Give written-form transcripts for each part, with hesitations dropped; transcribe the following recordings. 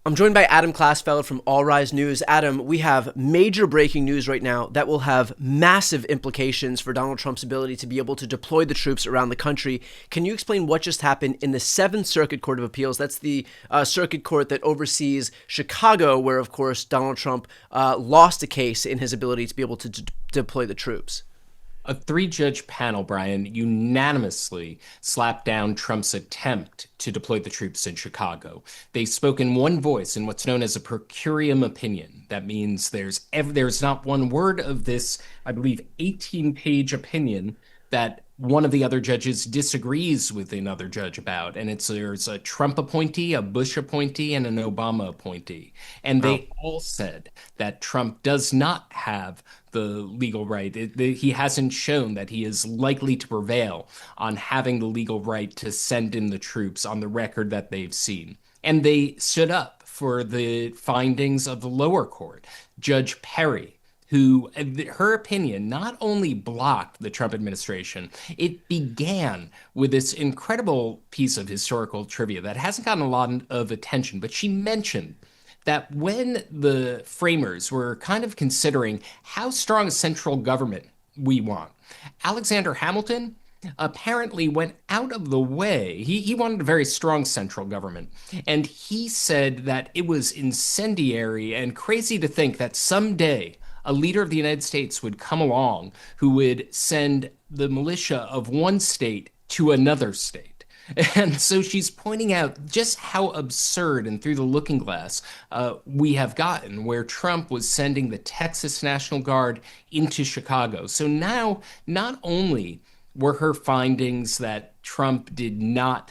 I'm joined by Adam Klasfeld from All Rise News. Adam, we have major breaking news right now that will have massive implications for Donald Trump's ability to be able to deploy the troops around the country. Can you explain what just happened in the Seventh Circuit Court of Appeals? That's the circuit court that oversees Chicago, where, of course, Donald Trump lost a case in his ability to be able to deploy the troops. A three-judge panel, Brian, unanimously slapped down Trump's attempt to deploy the troops in Chicago. They spoke in one voice in what's known as a per curiam opinion. That means there's not one word of this, I believe, 18-page opinion that one of the other judges disagrees with another judge about. And there's a Trump appointee, a Bush appointee, and an Obama appointee. And Wow. they all said that Trump does not have the legal right. He hasn't shown that he is likely to prevail on having the legal right to send in the troops on the record that they've seen. And they stood up for the findings of the lower court. Judge Perry, who her opinion not only blocked the Trump administration, it began with this incredible piece of historical trivia that hasn't gotten a lot of attention, but she mentioned that when the framers were kind of considering how strong a central government we want, Alexander Hamilton apparently went out of the way. He wanted a very strong central government. And he said that it was incendiary and crazy to think that someday a leader of the United States would come along who would send the militia of one state to another state. And so she's pointing out just how absurd and through the looking glass we have gotten, where Trump was sending the Texas National Guard into Chicago. So now, not only were her findings that Trump did not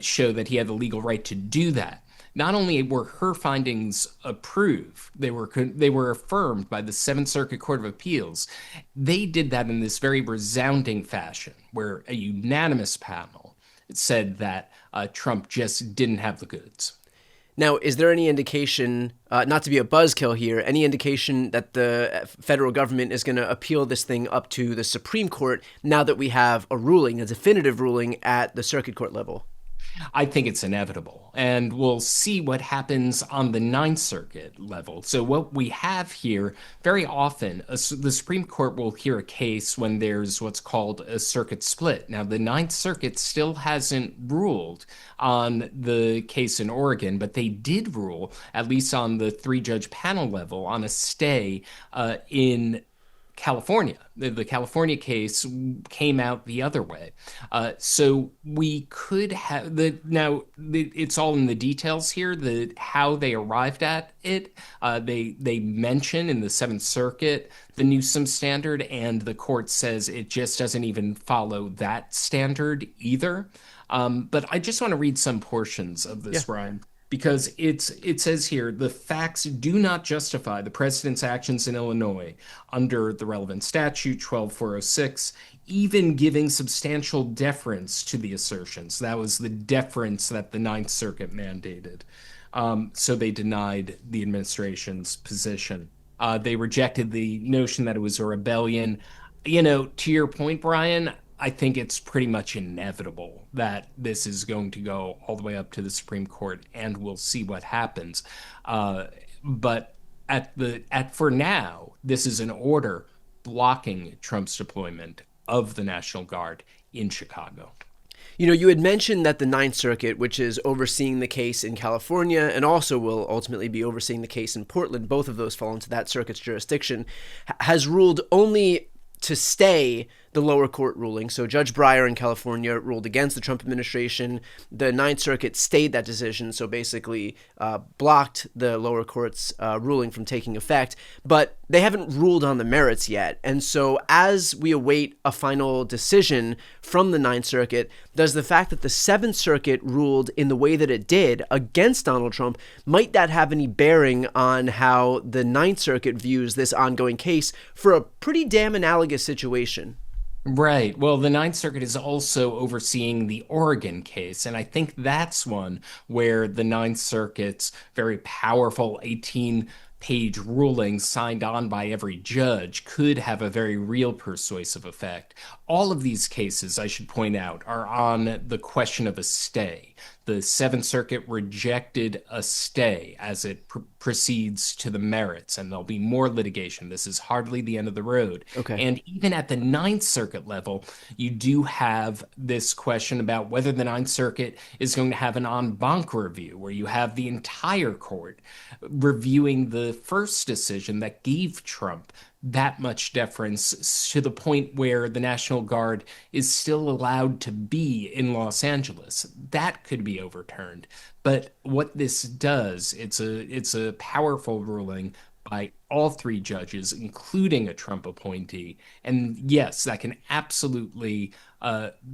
show that he had the legal right to do that, not only were her findings approved, they were affirmed by the Seventh Circuit Court of Appeals. They did that in this very resounding fashion, where a unanimous panel said that Trump just didn't have the goods. Now, is there any indication, not to be a buzzkill here, any indication that the federal government is going to appeal this thing up to the Supreme Court now that we have a ruling, a definitive ruling at the circuit court level? I think it's inevitable, and we'll see what happens on the Ninth Circuit level. So what we have here, very often, the Supreme Court will hear a case when there's what's called a circuit split. Now, the Ninth Circuit still hasn't ruled on the case in Oregon, but they did rule, at least on the three-judge panel level, on a stay in California. The California case came out the other way. So we could have it's all in the details here, how they arrived at it. They mention in the Seventh Circuit the Newsom standard, and the court says it just doesn't even follow that standard either. But I just want to read some portions of Yeah. this, Ryan, because it says here the facts do not justify the president's actions in Illinois under the relevant statute 12406, even giving substantial deference to the assertions. That was the deference that the Ninth Circuit mandated. So they denied the administration's position. They rejected the notion that it was a rebellion. To your point, Brian, I think it's pretty much inevitable that this is going to go all the way up to the Supreme Court, and we'll see what happens. But for now, this is an order blocking Trump's deployment of the National Guard in Chicago. You had mentioned that the Ninth Circuit, which is overseeing the case in California and also will ultimately be overseeing the case in Portland, both of those fall into that circuit's jurisdiction, has ruled only to stay the lower court ruling. So Judge Breyer in California ruled against the Trump administration. The Ninth Circuit stayed that decision, so basically blocked the lower court's ruling from taking effect. But they haven't ruled on the merits yet. And so as we await a final decision from the Ninth Circuit, does the fact that the Seventh Circuit ruled in the way that it did against Donald Trump, might that have any bearing on how the Ninth Circuit views this ongoing case for a pretty damn analogous situation? Right. Well, the Ninth Circuit is also overseeing the Oregon case, and I think that's one where the Ninth Circuit's very powerful 18-page ruling signed on by every judge could have a very real persuasive effect. All of these cases, I should point out, are on the question of a stay. The Seventh Circuit rejected a stay as it proceeds to the merits, and there'll be more litigation. This is hardly the end of the road. Okay. And even at the Ninth Circuit level, you do have this question about whether the Ninth Circuit is going to have an en banc review, where you have the entire court reviewing the first decision that gave Trump that much deference, to the point where the National Guard is still allowed to be in Los Angeles. That could be overturned. But what this does, it's a powerful ruling by all three judges, including a Trump appointee. And yes, that can absolutely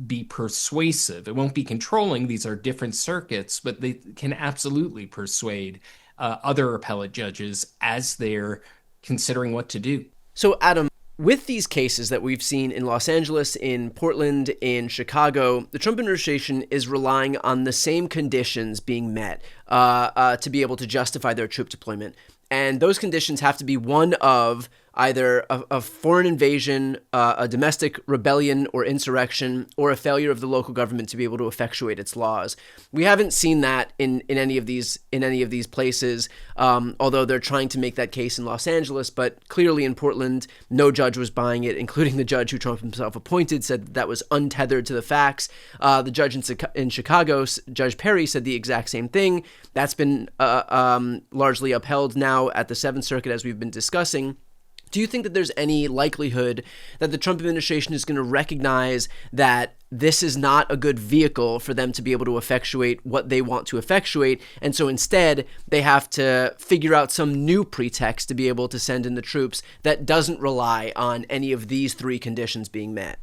be persuasive. It won't be controlling. These are different circuits, but they can absolutely persuade other appellate judges as they're considering what to do. So, Adam, with these cases that we've seen in Los Angeles, in Portland, in Chicago, the Trump administration is relying on the same conditions being met to be able to justify their troop deployment. And those conditions have to be one of either a foreign invasion, a domestic rebellion or insurrection, or a failure of the local government to be able to effectuate its laws. We haven't seen that in any of these places, although they're trying to make that case in Los Angeles. But clearly in Portland, no judge was buying it, including the judge who Trump himself appointed, said that was untethered to the facts. The judge in Chicago, Judge Perry, said the exact same thing. That's been largely upheld now at the Seventh Circuit, as we've been discussing. Do you think that there's any likelihood that the Trump administration is going to recognize that this is not a good vehicle for them to be able to effectuate what they want to effectuate, and so instead they have to figure out some new pretext to be able to send in the troops that doesn't rely on any of these three conditions being met?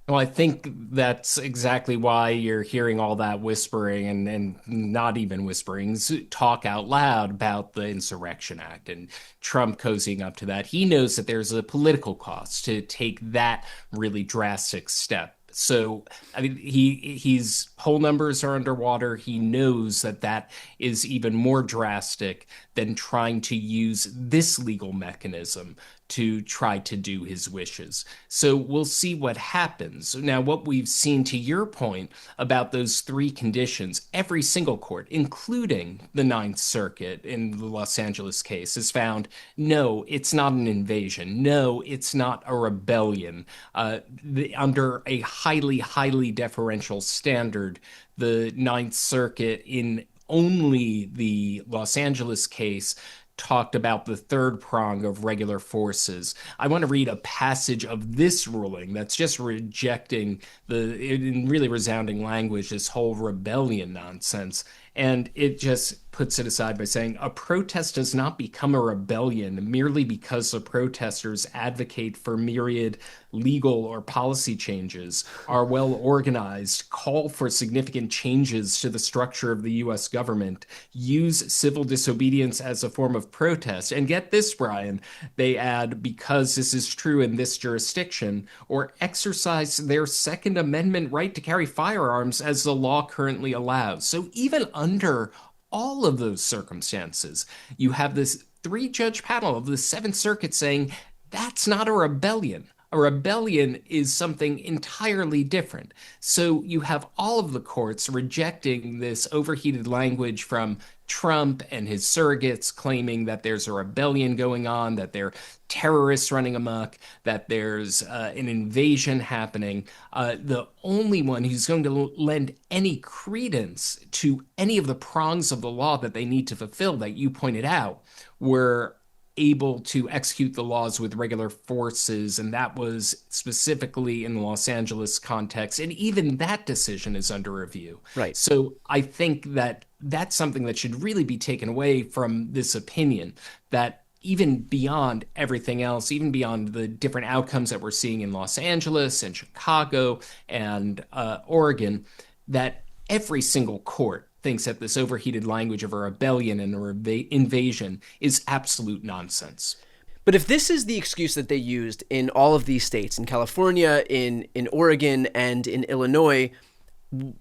Well, I think that's exactly why you're hearing all that whispering and not even whisperings, talk out loud about the Insurrection Act and Trump cozying up to that. He knows that there's a political cost to take that really drastic step. So, I mean, he's poll numbers are underwater. He knows that that is even more drastic than trying to use this legal mechanism to try to do his wishes. So we'll see what happens. Now, what we've seen, to your point about those three conditions, every single court, including the Ninth Circuit in the Los Angeles case, has found, no, it's not an invasion. No, it's not a rebellion. Under a highly, highly deferential standard, the Ninth Circuit, in only the Los Angeles case, talked about the third prong of regular forces. I want to read a passage of this ruling that's just rejecting in really resounding language, this whole rebellion nonsense. And it just puts it aside by saying, a protest does not become a rebellion merely because the protesters advocate for myriad legal or policy changes, are well organized, call for significant changes to the structure of the U.S. government, use civil disobedience as a form of protest. And get this, Brian, they add, because this is true in this jurisdiction, or exercise their Second Amendment right to carry firearms as the law currently allows. So even under all of those circumstances, you have this three-judge panel of the Seventh Circuit saying that's not a rebellion. A rebellion is something entirely different. So you have all of the courts rejecting this overheated language from Trump and his surrogates, claiming that there's a rebellion going on, that there are terrorists running amok, that there's an invasion happening. The only one who's going to lend any credence to any of the prongs of the law that they need to fulfill, that you pointed out, were able to execute the laws with regular forces, and that was specifically in the Los Angeles context. And even that decision is under review. Right. So I think that that's something that should really be taken away from this opinion, that even beyond everything else, even beyond the different outcomes that we're seeing in Los Angeles and Chicago and Oregon, that every single court thinks that this overheated language of a rebellion and an invasion is absolute nonsense. But if this is the excuse that they used in all of these states, in California, in Oregon, and in Illinois,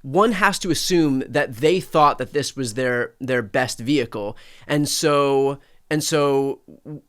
one has to assume that they thought that this was their best vehicle. And so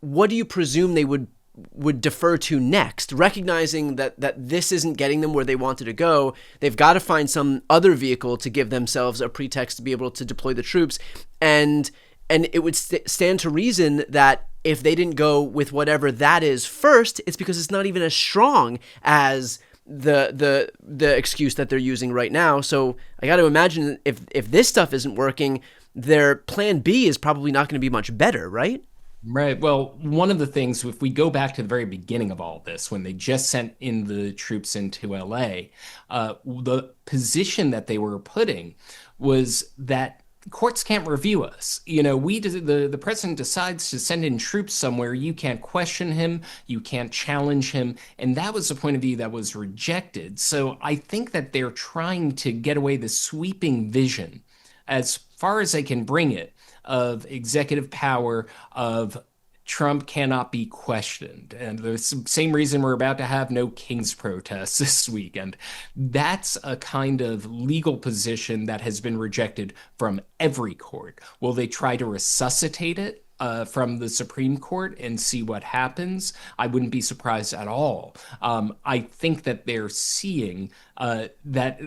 what do you presume they would would defer to next, recognizing that this isn't getting them where they wanted to go. They've got to find some other vehicle to give themselves a pretext to be able to deploy the troops. And it would stand to reason that if they didn't go with whatever that is first, it's because it's not even as strong as the excuse that they're using right now. So I got to imagine if this stuff isn't working, their plan B is probably not going to be much better, right? Right. Well, one of the things, if we go back to the very beginning of all this, when they just sent in the troops into LA, the position that they were putting was that courts can't review us. The president decides to send in troops somewhere. You can't question him. You can't challenge him. And that was the point of view that was rejected. So I think that they're trying to get away the sweeping vision as far as they can bring it of executive power, of Trump cannot be questioned. And the same reason we're about to have no King's protests this weekend. That's a kind of legal position that has been rejected from every court. Will they try to resuscitate it from the Supreme Court and see what happens? I wouldn't be surprised at all. I think that they're seeing that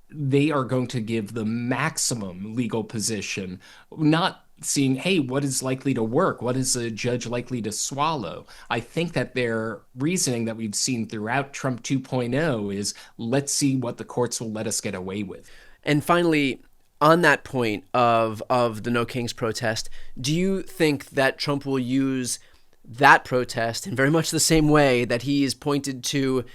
they are going to give the maximum legal position, not seeing, hey, what is likely to work? What is a judge likely to swallow? I think that their reasoning that we've seen throughout Trump 2.0 is, let's see what the courts will let us get away with. And finally, on that point of the No Kings protest, do you think that Trump will use that protest in very much the same way that he's pointed to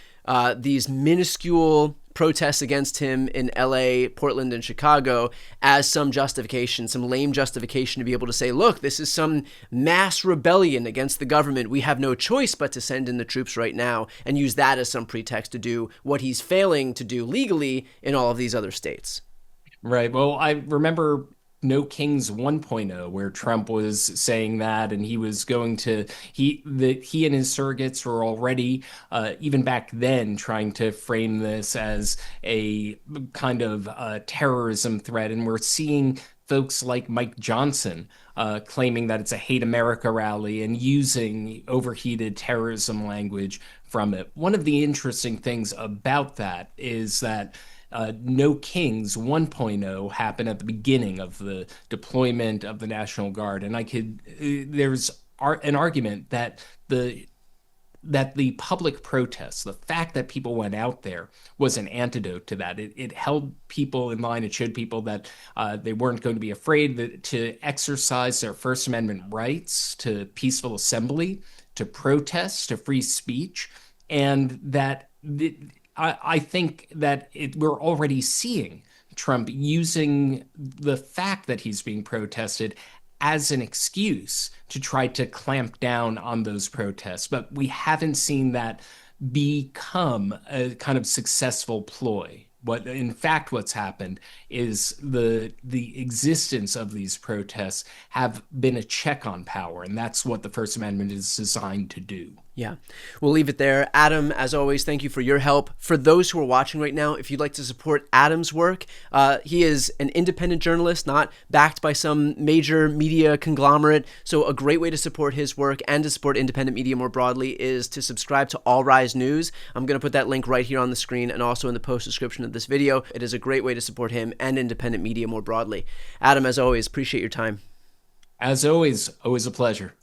these minuscule protests against him in LA, Portland, and Chicago as some justification, some lame justification to be able to say, look, this is some mass rebellion against the government. We have no choice but to send in the troops right now, and use that as some pretext to do what he's failing to do legally in all of these other states? Right. Well, I remember No Kings 1.0, where Trump was saying that, and he was going to he and his surrogates were already even back then trying to frame this as a kind of terrorism threat, and we're seeing folks like Mike Johnson claiming that it's a hate America rally and using overheated terrorism language from it. One of the interesting things about that is that No Kings 1.0 happened at the beginning of the deployment of the National Guard, and there's an argument that the public protests, the fact that people went out there, was an antidote to that. It held people in line. It showed people that they weren't going to be afraid to exercise their First Amendment rights to peaceful assembly, to protest, to free speech, and that I think that we're already seeing Trump using the fact that he's being protested as an excuse to try to clamp down on those protests. But we haven't seen that become a kind of successful ploy. In fact, what's happened is the existence of these protests have been a check on power, and that's what the First Amendment is designed to do. Yeah, we'll leave it there. Adam, as always, thank you for your help. For those who are watching right now, if you'd like to support Adam's work, he is an independent journalist, not backed by some major media conglomerate. So a great way to support his work and to support independent media more broadly is to subscribe to All Rise News. I'm going to put that link right here on the screen and also in the post description of this video. It is a great way to support him and independent media more broadly. Adam, as always, appreciate your time. As always a pleasure.